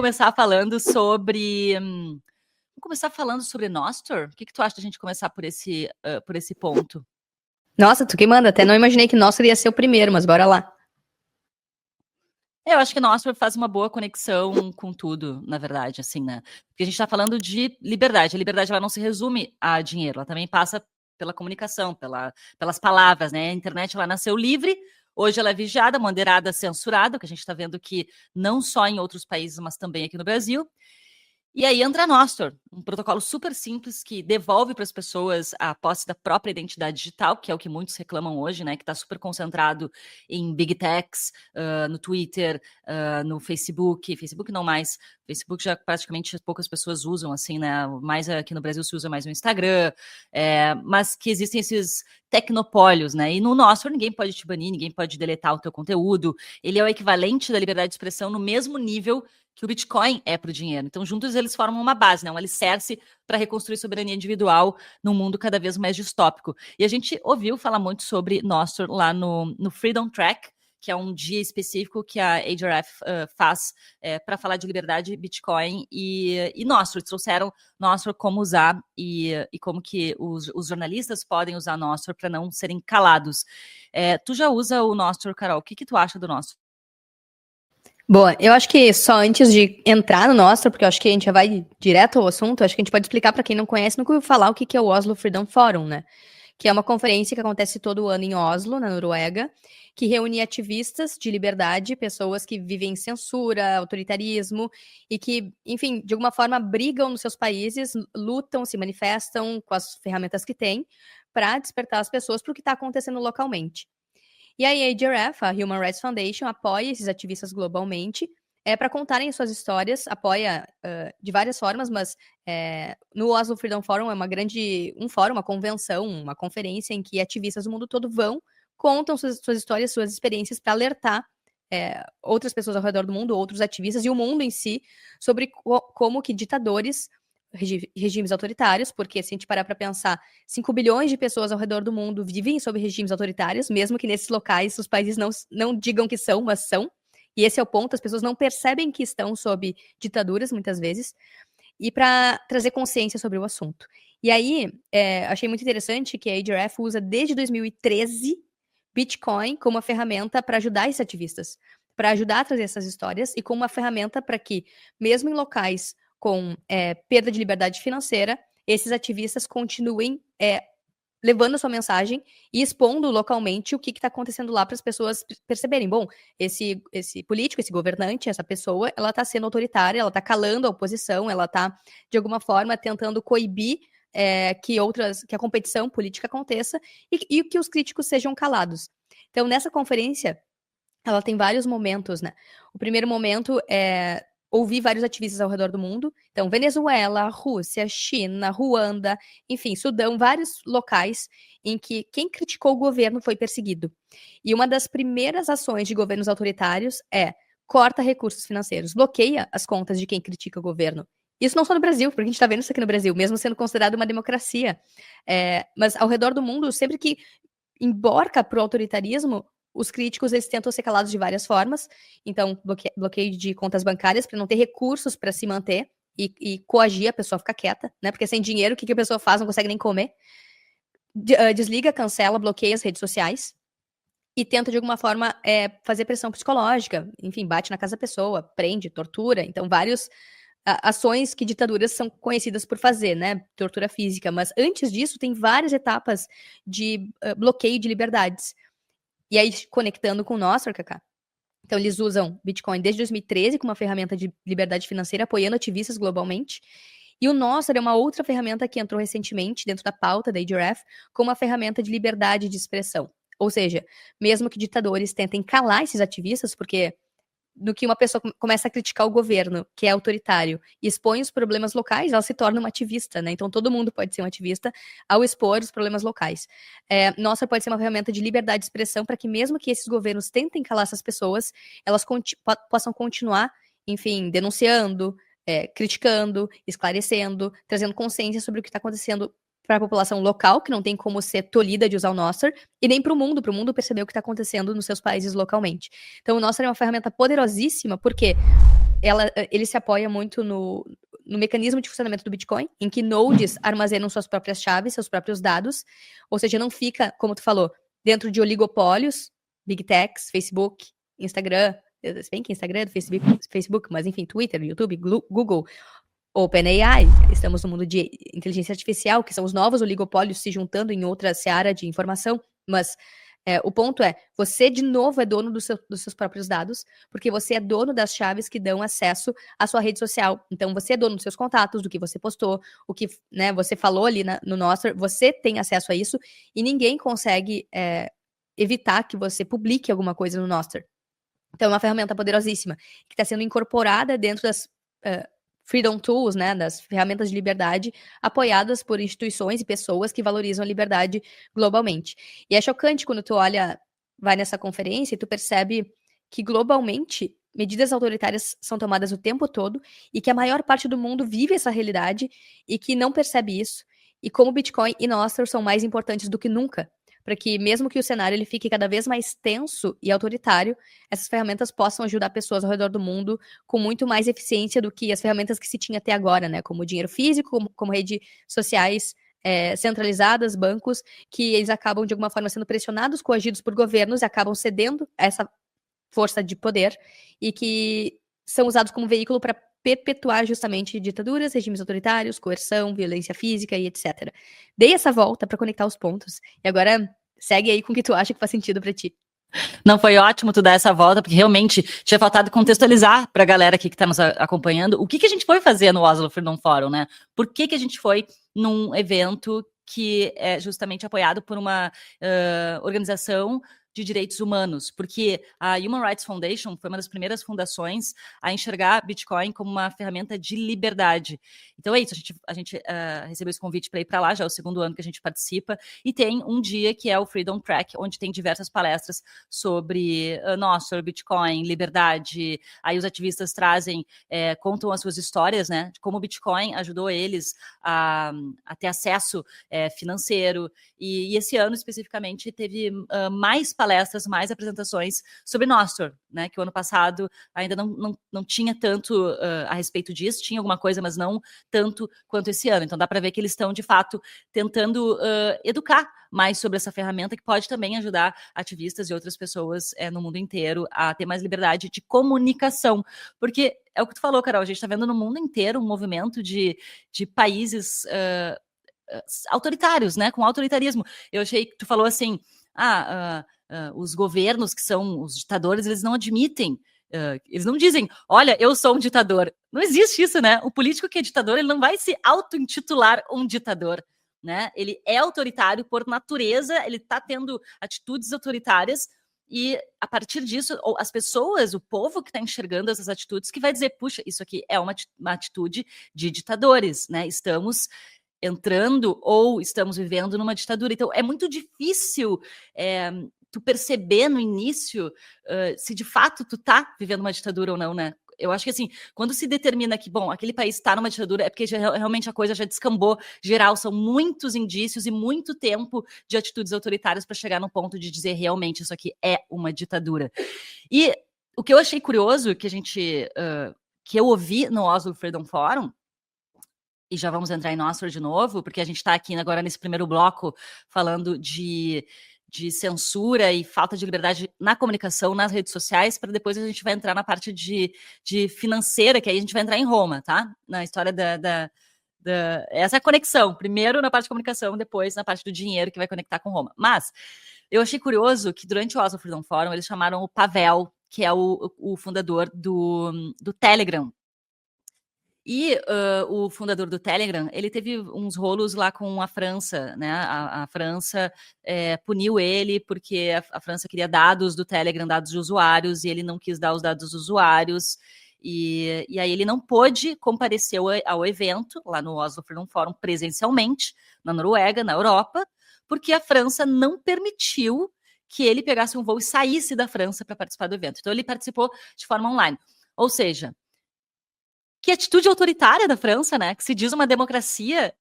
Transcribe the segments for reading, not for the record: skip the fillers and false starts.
começar falando sobre... Vamos começar falando sobre Nostr? O que tu acha da gente começar por esse ponto? Nossa, tu que manda. Até não imaginei que Nostr ia ser o primeiro, mas bora lá. Eu acho que Nostr faz uma boa conexão com tudo, na verdade, assim, né? Porque a gente está falando de liberdade. A liberdade, ela não se resume a dinheiro. Ela também passa pela comunicação, pelas palavras, né? A internet, ela nasceu livre. Hoje ela é vigiada, moderada, censurada, que a gente está vendo que não só em outros países, mas também aqui no Brasil. E aí entra a Nostr, um protocolo super simples que devolve para as pessoas a posse da própria identidade digital, que é o que muitos reclamam hoje, né? Que está super concentrado em big techs, no Twitter, no Facebook. Facebook não mais. Facebook já praticamente poucas pessoas usam, assim, né? Mais aqui no Brasil se usa mais o Instagram, mas que existem esses tecnopólios, né? E no Nostr ninguém pode te banir, ninguém pode deletar o teu conteúdo. Ele é o equivalente da liberdade de expressão no mesmo nível que o Bitcoin é para o dinheiro. Então, juntos eles formam uma base, né? Um alicerce para reconstruir soberania individual num mundo cada vez mais distópico. E a gente ouviu falar muito sobre Nostr lá no Freedom Track, que é um dia específico que a AJRF faz para falar de liberdade, Bitcoin e Nostr. Eles trouxeram Nostr como usar e como que os jornalistas podem usar Nostr para não serem calados. Tu já usa o Nostr, Carol? O que tu acha do Nostr? Boa, eu acho que só antes de entrar no Nostr, porque eu acho que a gente já vai direto ao assunto, acho que a gente pode explicar para quem não conhece, nunca ouviu falar o que é o Oslo Freedom Forum, né? Que é uma conferência que acontece todo ano em Oslo, na Noruega, que reúne ativistas de liberdade, pessoas que vivem censura, autoritarismo e que, enfim, de alguma forma brigam nos seus países, lutam, se manifestam com as ferramentas que têm para despertar as pessoas para o que está acontecendo localmente. E a AJRF, a Human Rights Foundation, apoia esses ativistas globalmente para contarem suas histórias, apoia de várias formas, mas no Oslo Freedom Forum é um fórum, uma convenção, uma conferência em que ativistas do mundo todo vão, contam suas histórias, suas experiências para alertar outras pessoas ao redor do mundo, outros ativistas e o mundo em si, sobre como que ditadores, regimes autoritários, porque se a gente parar para pensar, 5 bilhões de pessoas ao redor do mundo vivem sob regimes autoritários, mesmo que nesses locais os países não digam que são, mas são. E esse é o ponto, as pessoas não percebem que estão sob ditaduras, muitas vezes, e para trazer consciência sobre o assunto. E aí, achei muito interessante que a AJRF usa desde 2013 Bitcoin como uma ferramenta para ajudar esses ativistas, para ajudar a trazer essas histórias e como uma ferramenta para que, mesmo em locais com perda de liberdade financeira, esses ativistas continuem levando a sua mensagem e expondo localmente o que está acontecendo lá para as pessoas perceberem. Bom, esse político, esse governante, essa pessoa, ela está sendo autoritária, ela está calando a oposição, ela está, de alguma forma, tentando coibir que a competição política aconteça e que os críticos sejam calados. Então, nessa conferência, ela tem vários momentos, né? O primeiro momento é ouvir vários ativistas ao redor do mundo. Então, Venezuela, Rússia, China, Ruanda, enfim, Sudão, vários locais em que quem criticou o governo foi perseguido. E uma das primeiras ações de governos autoritários é corta recursos financeiros, bloqueia as contas de quem critica o governo. Isso não só no Brasil, porque a gente está vendo isso aqui no Brasil, mesmo sendo considerado uma democracia. Mas ao redor do mundo, sempre que emborca para o autoritarismo, os críticos eles tentam ser calados de várias formas. Então, bloqueio de contas bancárias para não ter recursos para se manter e coagir a pessoa a ficar quieta, né? Porque sem dinheiro, o que a pessoa faz? Não consegue nem comer. Desliga, cancela, bloqueia as redes sociais e tenta, de alguma forma, fazer pressão psicológica. Enfim, bate na casa da pessoa, prende, tortura. Então, várias ações que ditaduras são conhecidas por fazer, né? Tortura física. Mas antes disso, tem várias etapas de bloqueio de liberdades. E aí, conectando com o Nostr, Cacá. Então, eles usam Bitcoin desde 2013 como uma ferramenta de liberdade financeira, apoiando ativistas globalmente. E o Nostr é uma outra ferramenta que entrou recentemente dentro da pauta da AJRF como uma ferramenta de liberdade de expressão. Ou seja, mesmo que ditadores tentem calar esses ativistas, porque no que uma pessoa começa a criticar o governo, que é autoritário, e expõe os problemas locais, ela se torna uma ativista, né? Então todo mundo pode ser um ativista ao expor os problemas locais. Nossa, pode ser uma ferramenta de liberdade de expressão para que mesmo que esses governos tentem calar essas pessoas, elas possam continuar, enfim, denunciando, criticando, esclarecendo, trazendo consciência sobre o que está acontecendo para a população local, que não tem como ser tolhida de usar o Nostr, e nem para o mundo perceber o que está acontecendo nos seus países localmente. Então, o Nostr é uma ferramenta poderosíssima, porque ele se apoia muito no mecanismo de funcionamento do Bitcoin, em que nodes armazenam suas próprias chaves, seus próprios dados, ou seja, não fica, como tu falou, dentro de oligopólios, Big Techs, Facebook, Instagram, se bem que Instagram é do Facebook, mas enfim, Twitter, YouTube, Google, OpenAI, estamos no mundo de inteligência artificial, que são os novos oligopólios se juntando em outra seara de informação, mas o ponto é, você de novo é dono dos seus próprios dados, porque você é dono das chaves que dão acesso à sua rede social. Então, você é dono dos seus contatos, do que você postou, o que, né, você falou ali no Nostr, você tem acesso a isso, e ninguém consegue evitar que você publique alguma coisa no Nostr. Então, é uma ferramenta poderosíssima, que está sendo incorporada dentro das Freedom Tools, né, das ferramentas de liberdade, apoiadas por instituições e pessoas que valorizam a liberdade globalmente. E é chocante quando tu vai nessa conferência e tu percebe que globalmente medidas autoritárias são tomadas o tempo todo e que a maior parte do mundo vive essa realidade e que não percebe isso. E como Bitcoin e Nostr são mais importantes do que nunca, para que mesmo que o cenário ele fique cada vez mais tenso e autoritário, essas ferramentas possam ajudar pessoas ao redor do mundo com muito mais eficiência do que as ferramentas que se tinha até agora, né? Como dinheiro físico, como redes sociais centralizadas, bancos, que eles acabam de alguma forma sendo pressionados, coagidos por governos e acabam cedendo a essa força de poder e que são usados como veículo para perpetuar justamente ditaduras, regimes autoritários, coerção, violência física e etc. Dei essa volta para conectar os pontos e agora segue aí com o que tu acha que faz sentido para ti. Não, foi ótimo tu dar essa volta, porque realmente tinha faltado contextualizar para a galera aqui que está nos acompanhando o que a gente foi fazer no Oslo Freedom Forum, né? Por que a gente foi num evento que é justamente apoiado por uma organização de direitos humanos, porque a Human Rights Foundation foi uma das primeiras fundações a enxergar Bitcoin como uma ferramenta de liberdade. Então é isso, a gente recebeu esse convite para ir para lá, já é o segundo ano que a gente participa, e tem um dia que é o Freedom Track, onde tem diversas palestras sobre Nostr, Bitcoin, liberdade. Aí os ativistas trazem, contam as suas histórias, né, de como o Bitcoin ajudou eles a ter acesso financeiro, e esse ano especificamente teve mais palestras, mais apresentações sobre Nostr, né, que o ano passado ainda não tinha tanto a respeito disso, tinha alguma coisa, mas não tanto quanto esse ano. Então dá para ver que eles estão, de fato, tentando educar mais sobre essa ferramenta, que pode também ajudar ativistas e outras pessoas no mundo inteiro a ter mais liberdade de comunicação. Porque é o que tu falou, Carol, a gente está vendo no mundo inteiro um movimento de países autoritários, né, com autoritarismo. Eu achei que tu falou assim, os governos que são os ditadores, eles não admitem, eles não dizem, olha, eu sou um ditador. Não existe isso, né? O político que é ditador, ele não vai se auto-intitular um ditador, né? Ele é autoritário por natureza, ele está tendo atitudes autoritárias, e a partir disso, as pessoas, o povo que está enxergando essas atitudes, que vai dizer, puxa, isso aqui é uma atitude de ditadores, né? Estamos entrando ou estamos vivendo numa ditadura. Então, é muito difícil tu perceber no início se de fato tu tá vivendo uma ditadura ou não, né? Eu acho que assim, quando se determina que, bom, aquele país está numa ditadura, é porque realmente a coisa já descambou geral, são muitos indícios e muito tempo de atitudes autoritárias para chegar no ponto de dizer realmente isso aqui é uma ditadura. E o que eu achei curioso, que eu ouvi no Oslo Freedom Forum, e já vamos entrar em Nostr de novo, porque a gente está aqui agora nesse primeiro bloco falando de censura e falta de liberdade na comunicação, nas redes sociais, para depois a gente vai entrar na parte de financeira, que aí a gente vai entrar em Roma, tá? Na história essa é a conexão. Primeiro na parte de comunicação, depois na parte do dinheiro, que vai conectar com Roma. Mas eu achei curioso que durante o Oslo Freedom Forum eles chamaram o Pavel, que é o fundador do Telegram. E o fundador do Telegram, ele teve uns rolos lá com a França, né? A França puniu ele porque a França queria dados do Telegram, dados de usuários, e ele não quis dar os dados dos usuários. E aí ele não pôde comparecer ao evento, lá no Oslo Freedom Forum, presencialmente, na Noruega, na Europa, porque a França não permitiu que ele pegasse um voo e saísse da França para participar do evento. Então ele participou de forma online. Ou seja, que atitude autoritária da França, né? Que se diz uma democracia.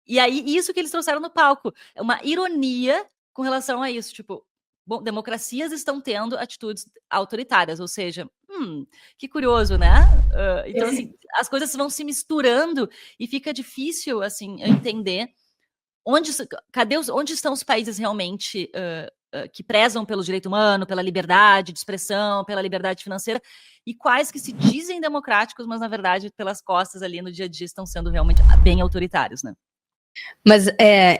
E aí, isso que eles trouxeram no palco. É uma ironia com relação a isso. Tipo, bom, democracias estão tendo atitudes autoritárias. Ou seja, que curioso, né? Então, assim, as coisas vão se misturando e fica difícil, assim, entender onde estão os países realmente que prezam pelo direito humano, pela liberdade de expressão, pela liberdade financeira, e quais que se dizem democráticos, mas, na verdade, pelas costas ali no dia a dia estão sendo realmente bem autoritários, né? Mas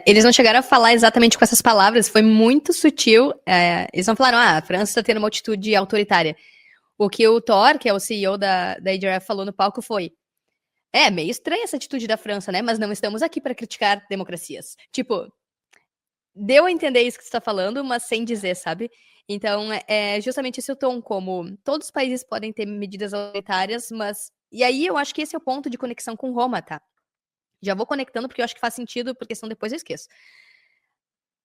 eles não chegaram a falar exatamente com essas palavras, foi muito sutil. Eles não falaram, a França está tendo uma atitude autoritária. O que o Thor, que é o CEO da AJRF, falou no palco foi: meio estranha essa atitude da França, né? Mas não estamos aqui para criticar democracias. Tipo, deu a entender isso que você está falando, mas sem dizer, sabe? Então, é justamente esse o tom, como todos os países podem ter medidas autoritárias, mas... E aí eu acho que esse é o ponto de conexão com Roma, tá? Já vou conectando porque eu acho que faz sentido, porque senão depois eu esqueço.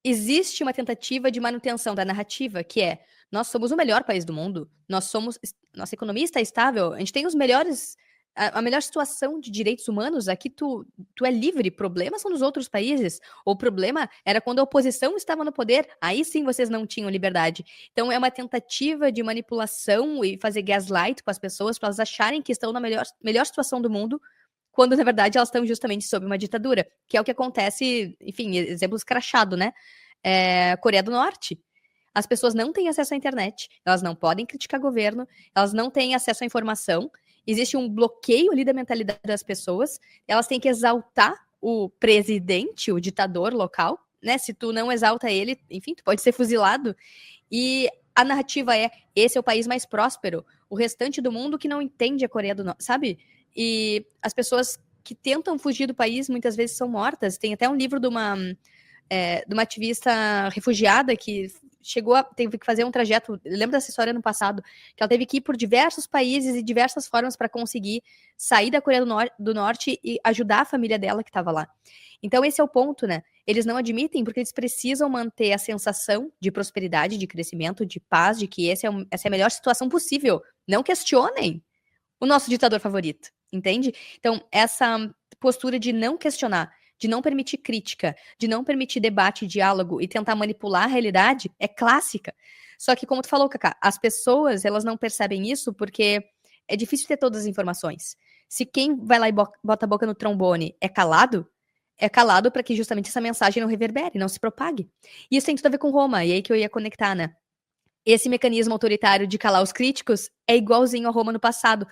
Existe uma tentativa de manutenção da narrativa, que é: nós somos o melhor país do mundo, nossa economia está estável, a gente tem os melhores, a melhor situação de direitos humanos, aqui tu é livre, problemas são dos outros países, o problema era quando a oposição estava no poder, aí sim vocês não tinham liberdade. Então é uma tentativa de manipulação e fazer gaslight com as pessoas, para elas acharem que estão na melhor situação do mundo, quando na verdade elas estão justamente sob uma ditadura, que é o que acontece, enfim, exemplo escrachado, né? Coreia do Norte. As pessoas não têm acesso à internet, elas não podem criticar governo, elas não têm acesso à informação, existe um bloqueio ali da mentalidade das pessoas, elas têm que exaltar o presidente, o ditador local, né? Se tu não exalta ele, enfim, tu pode ser fuzilado. E a narrativa esse é o país mais próspero, o restante do mundo que não entende a Coreia do Norte, sabe? E as pessoas que tentam fugir do país muitas vezes são mortas. Tem até um livro de uma ativista refugiada que teve que fazer um trajeto, lembro dessa história no passado, que ela teve que ir por diversos países e diversas formas para conseguir sair da Coreia do Norte e ajudar a família dela que estava lá. Então esse é o ponto, né? Eles não admitem porque eles precisam manter a sensação de prosperidade, de crescimento, de paz, de que essa é a melhor situação possível. Não questionem o nosso ditador favorito, entende? Então, essa postura de não questionar, de não permitir crítica, de não permitir debate, diálogo e tentar manipular a realidade é clássica. Só que, como tu falou, Cacá, as pessoas, elas não percebem isso porque é difícil ter todas as informações. Se quem vai lá e bota a boca no trombone é calado para que justamente essa mensagem não reverbere, não se propague. E isso tem tudo a ver com Roma, e aí que eu ia conectar, né? Esse mecanismo autoritário de calar os críticos é igualzinho a Roma no passado.